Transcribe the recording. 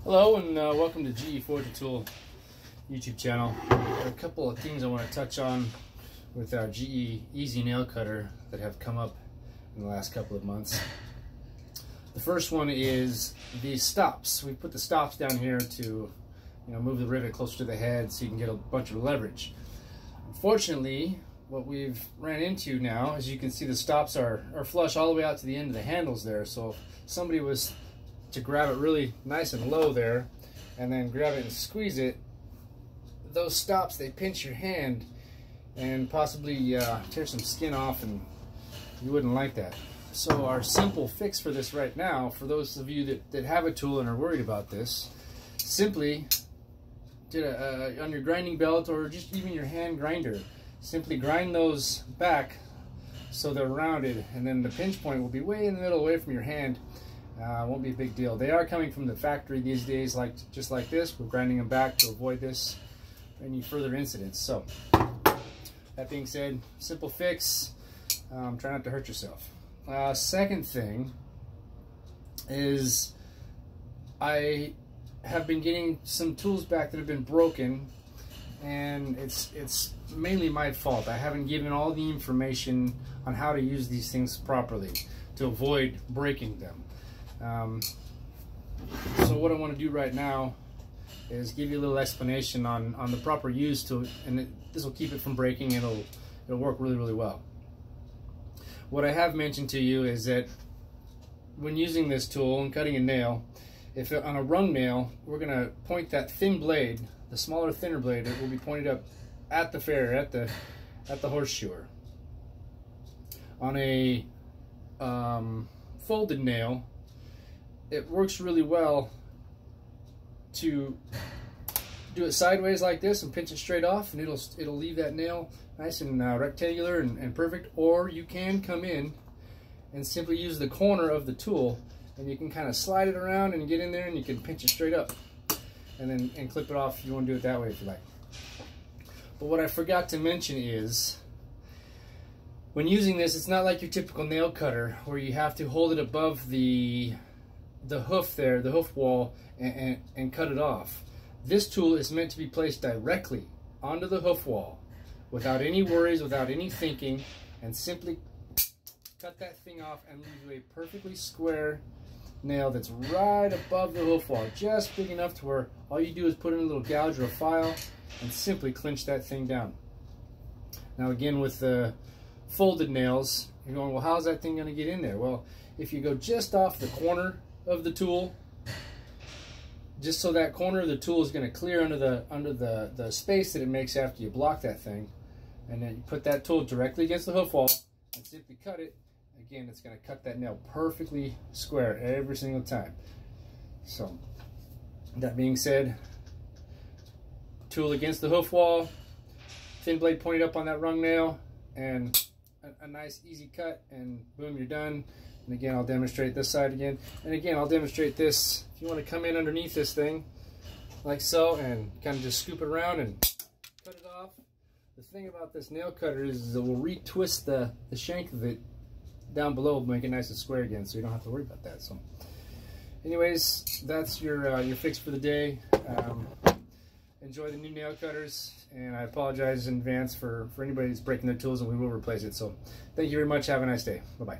Hello and welcome to GE Fortune Tool YouTube channel. There are a couple of things I want to touch on with our GE Easy Nail Cutter that have come up in the last couple of months. The first one is the stops. We put the stops down here to move the rivet closer to the head so you can get a bunch of leverage. Unfortunately, what we've ran into now, as you can see, the stops are flush all the way out to the end of the handles there. So if somebody was to grab it really nice and low there and then grab it and squeeze it, those stops, they pinch your hand and possibly tear some skin off, and you wouldn't like that. So our simple fix for this right now, for those of you that have a tool and are worried about this, simply on your grinding belt or just even your hand grinder, simply grind those back so they're rounded, and then the pinch point will be way in the middle, away from your hand. Won't be a big deal. They are coming from the factory these days, just like this. We're grinding them back to avoid this any further incidents. So that being said, simple fix. Try not to hurt yourself. Second thing is I have been getting some tools back that have been broken, and it's mainly my fault. I haven't given all the information on how to use these things properly to avoid breaking them. So what I want to do right now is give you a little explanation on the proper use to, and this will keep it from breaking. It'll work really well. What I have mentioned to you is that when using this tool and cutting a nail, if on a rung nail, we're going to point that thin blade, the smaller, thinner blade, it will be pointed up at the ferrule, at the horseshoer. On a folded nail, it works really well to do it sideways like this and pinch it straight off, and it'll leave that nail nice and rectangular and perfect. Or you can come in and simply use the corner of the tool, and you can kind of slide it around and get in there, and you can pinch it straight up and clip it off if you want to do it that way if you like. But what I forgot to mention is, when using this, it's not like your typical nail cutter where you have to hold it above the hoof there, the hoof wall, and cut it off. This tool is meant to be placed directly onto the hoof wall without any worries, without any thinking, and simply cut that thing off and leave you a perfectly square nail that's right above the hoof wall, just big enough to where all you do is put in a little gouge or a file and simply clinch that thing down. Now again, with the folded nails, you're going, well, how's that thing going to get in there? Well, if you go just off the corner of the tool, just so that corner of the tool is going to clear under the space that it makes after you block that thing, and then you put that tool directly against the hoof wall and simply cut it. Again, it's going to cut that nail perfectly square every single time. So that being said, tool against the hoof wall, thin blade pointed up on that rung nail, and a nice easy cut, and boom, you're done. And again, I'll demonstrate this side again, and again I'll demonstrate this. If you want to come in underneath this thing like so and kind of just scoop it around and cut it off. The thing about this nail cutter is it will retwist the shank of it down below, make it nice and square again, so you don't have to worry about that. So anyways, that's your fix for the day. Enjoy the new nail cutters, and I apologize in advance for anybody that's breaking their tools, and we will replace it. So thank you very much. Have a nice day. Bye-bye.